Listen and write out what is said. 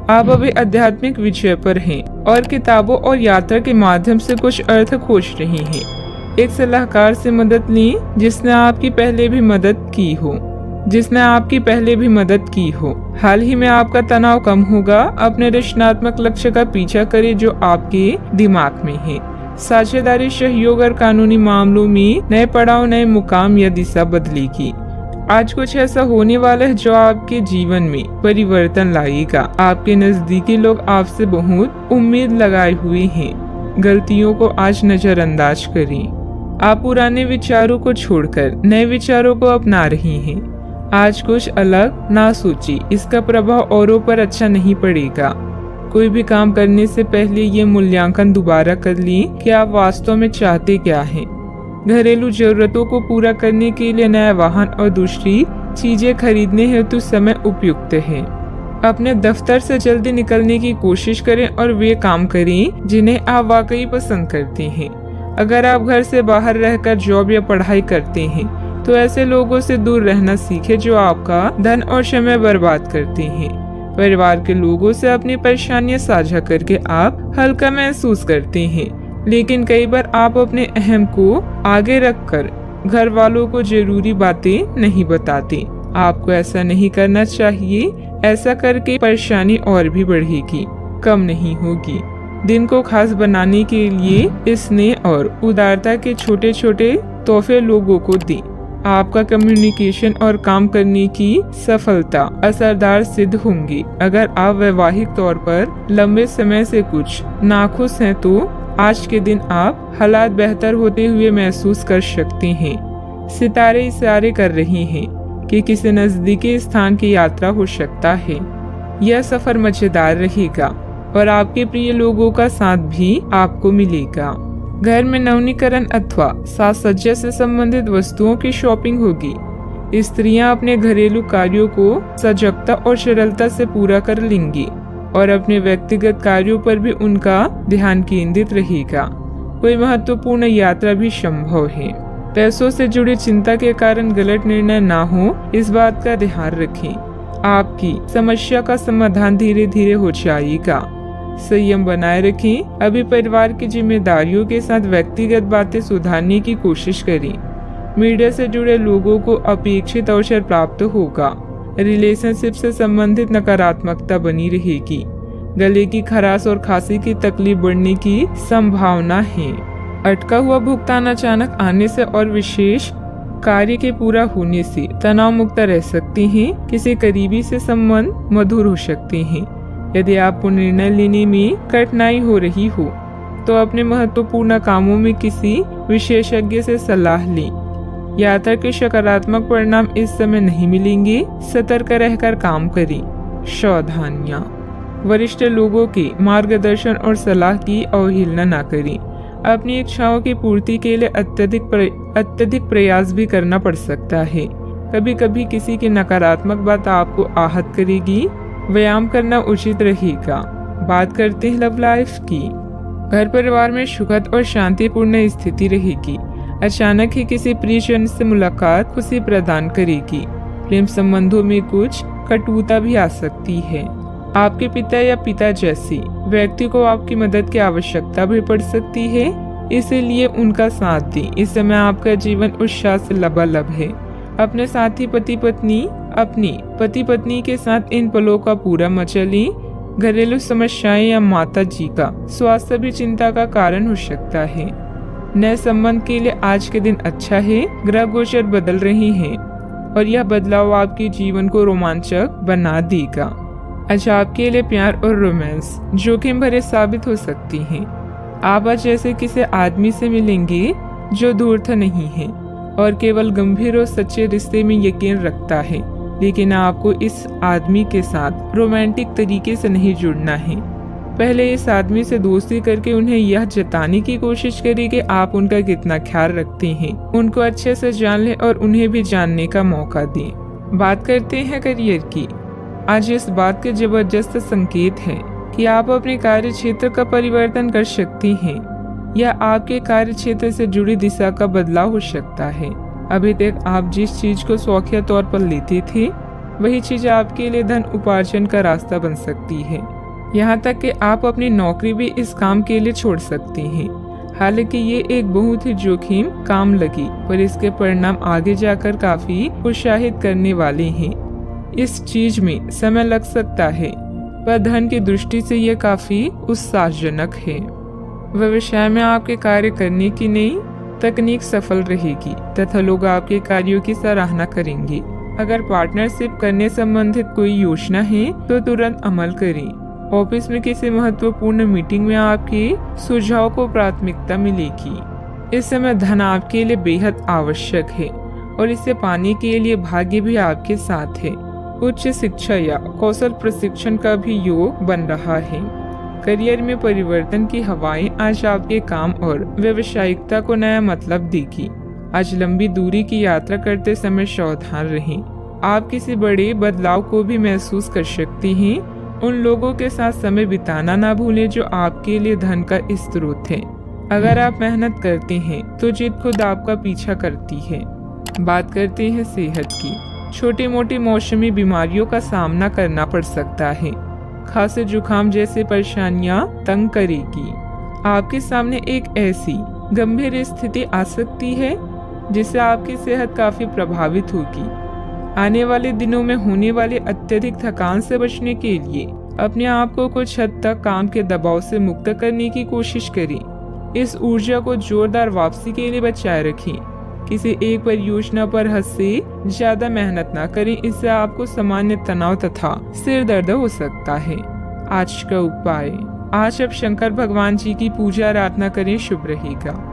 आप अभी आध्यात्मिक विषय पर हैं और किताबों और यात्रा के माध्यम से कुछ अर्थ खोज रहे हैं। एक सलाहकार से मदद लें जिसने आपकी पहले भी मदद की हो। हाल ही में आपका तनाव कम होगा। अपने रचनात्मक लक्ष्य का पीछा करें जो आपके दिमाग में है। साझेदारी, सहयोग और कानूनी मामलों में नए पड़ाव, नए मुकाम या दिशा बदलेगी। आज कुछ ऐसा होने वाला है जो आपके जीवन में परिवर्तन लाएगा। आपके नजदीकी लोग आपसे बहुत उम्मीद लगाए हुए हैं। गलतियों को आज नजरअंदाज करें। आप पुराने विचारों को छोड़कर नए विचारों को अपना रही हैं। आज कुछ अलग ना सोचिए, इसका प्रभाव औरों पर अच्छा नहीं पड़ेगा। कोई भी काम करने से पहले ये मूल्यांकन दोबारा कर लें कि आप वास्तव में चाहते क्या हैं। घरेलू जरूरतों को पूरा करने के लिए नया वाहन और दूसरी चीजें खरीदने हेतु समय उपयुक्त है। अपने दफ्तर से जल्दी निकलने की कोशिश करें और वे काम करें जिन्हें आप वाकई पसंद करते हैं। अगर आप घर से बाहर रहकर जॉब या पढ़ाई करते हैं तो ऐसे लोगों से दूर रहना सीखें जो आपका धन और समय बर्बाद करते हैं। परिवार के लोगों से अपनी परेशानियां साझा करके आप हल्का महसूस करते हैं, लेकिन कई बार आप अपने अहम को आगे रखकर घर वालों को जरूरी बातें नहीं बताते। आपको ऐसा नहीं करना चाहिए। ऐसा करके परेशानी और भी बढ़ेगी, कम नहीं होगी। दिन को खास बनाने के लिए स्नेह और उदारता के छोटे छोटे तोहफे लोगों को दें। आपका कम्युनिकेशन और काम करने की सफलता असरदार सिद्ध होंगी। अगर आप वैवाहिक तौर पर लंबे समय से कुछ नाखुश हैं तो आज के दिन आप हालात बेहतर होते हुए महसूस कर सकते हैं। सितारे इशारे कर रहे हैं कि किसी नजदीकी स्थान की यात्रा हो सकता है। यह सफर मजेदार रहेगा और आपके प्रिय लोगों का साथ भी आपको मिलेगा। घर में नवीनीकरण अथवा साज सज्जा से संबंधित वस्तुओं की शॉपिंग होगी। स्त्रियां अपने घरेलू कार्यों को सजगता और सरलता से पूरा कर लेंगी और अपने व्यक्तिगत कार्यों पर भी उनका ध्यान केंद्रित रहेगा। कोई महत्वपूर्ण यात्रा भी संभव है। पैसों से जुड़ी चिंता के कारण गलत निर्णय ना हो, इस बात का ध्यान रखें। आपकी समस्या का समाधान धीरे धीरे हो जाएगा। संयम बनाए रखें। अभी परिवार की जिम्मेदारियों के साथ व्यक्तिगत बातें सुधारने की कोशिश करें। मीडिया से जुड़े लोगों को अपेक्षित अवसर प्राप्त होगा। रिलेशनशिप से संबंधित नकारात्मकता बनी रहेगी। गले की खराश और खांसी की तकलीफ बढ़ने की संभावना है। अटका हुआ भुगतान अचानक आने से और विशेष कार्य के पूरा होने से तनाव मुक्त रह सकते हैं। किसी करीबी से संबंध मधुर हो सकते हैं। यदि आपको निर्णय लेने में कठिनाई हो रही हो तो अपने महत्वपूर्ण कामों में किसी विशेषज्ञ से सलाह लें। यात्रा के सकारात्मक परिणाम इस समय नहीं मिलेंगे। सतर्क रहकर काम करें। सावधानियां। वरिष्ठ लोगों के मार्गदर्शन और सलाह की अवहेलना न करें। अपनी इच्छाओं की पूर्ति के लिए अत्यधिक प्रयास भी करना पड़ सकता है। कभी कभी किसी की नकारात्मक बात आपको आहत करेगी। व्यायाम करना उचित रहेगा। बात करते हैं लव लाइफ की। घर परिवार में सुखद और शांतिपूर्ण स्थिति रहेगी। अचानक ही किसी प्रियजन से मुलाकात खुशी प्रदान करेगी। प्रेम संबंधों में कुछ कटुता भी आ सकती है। आपके पिता या पिता जैसे व्यक्ति को आपकी मदद की आवश्यकता भी पड़ सकती है, इसीलिए उनका साथ दें। इस समय आपका जीवन उत्साह से लबालब है। अपने साथी अपनी पति पत्नी के साथ इन पलों का पूरा मजा लें। घरेलू समस्याएं या माता जी का स्वास्थ्य भी चिंता का कारण हो सकता है। नए संबंध के लिए आज के दिन अच्छा है। ग्रह गोचर बदल रहे हैं और यह बदलाव आपके जीवन को रोमांचक बना देगा। आज आपके लिए प्यार और रोमांस जोखिम भरे साबित हो सकती हैं। आप आज ऐसे किसी आदमी से मिलेंगे जो धूर्त नहीं है और केवल गंभीर और सच्चे रिश्ते में यकीन रखता है, लेकिन आपको इस आदमी के साथ रोमांटिक तरीके से नहीं जुड़ना है। पहले इस आदमी से दोस्ती करके उन्हें यह जताने की कोशिश करें कि आप उनका कितना ख्याल रखते हैं। उनको अच्छे से जान लें और उन्हें भी जानने का मौका दें। बात करते हैं करियर की। आज इस बात के जबरदस्त संकेत हैं कि आप अपने कार्य क्षेत्र का परिवर्तन कर सकती हैं या आपके कार्य क्षेत्र से जुड़ी दिशा का बदलाव हो सकता है। अभी तक आप जिस चीज को शौकिया तौर पर लेते थे वही चीज आपके लिए धन उपार्जन का रास्ता बन सकती है। यहाँ तक कि आप अपनी नौकरी भी इस काम के लिए छोड़ सकते हैं। हालांकि ये एक बहुत ही जोखिम काम लगी, पर इसके परिणाम आगे जाकर काफी उत्साहित करने वाले हैं। इस चीज में समय लग सकता है, पर धन की दृष्टि से यह काफी उत्साहजनक है। व्यवसाय में आपके कार्य करने की नई तकनीक सफल रहेगी तथा लोग आपके कार्यों की सराहना करेंगे। अगर पार्टनरशिप करने संबंधित कोई योजना है तो तुरंत अमल करें। ऑफिस में किसी महत्वपूर्ण मीटिंग में आपके सुझाव को प्राथमिकता मिलेगी। इस समय धन आपके लिए बेहद आवश्यक है और इसे पाने के लिए भाग्य भी आपके साथ है। उच्च शिक्षा या कौशल प्रशिक्षण का भी योग बन रहा है। करियर में परिवर्तन की हवाएं आज आपके काम और व्यावसायिकता को नया मतलब देगी। आज लंबी दूरी की यात्रा करते समय सावधान रहें। आप किसी बड़े बदलाव को भी महसूस कर सकती हैं। उन लोगों के साथ समय बिताना ना भूलें जो आपके लिए धन का स्रोत है। अगर आप मेहनत करते हैं तो जीत खुद आपका पीछा करती है। बात करते हैं सेहत की। छोटी मोटी मौसमी बीमारियों का सामना करना पड़ सकता है। खांसी जुकाम जैसी परेशानियां तंग करेगी। आपके सामने एक ऐसी गंभीर स्थिति आ सकती है जिससे आपकी सेहत काफी प्रभावित होगी। आने वाले दिनों में होने वाली अत्यधिक थकान से बचने के लिए अपने आप को कुछ हद तक काम के दबाव से मुक्त करने की कोशिश करें। इस ऊर्जा को जोरदार वापसी के लिए बचाए रखें। किसी एक परियोजना पर हद से ज्यादा मेहनत ना करें, इससे आपको सामान्य तनाव तथा सिर दर्द हो सकता है। आज का उपाय, आज आप शंकर भगवान जी की पूजा आराधना करें, शुभ रहेगा।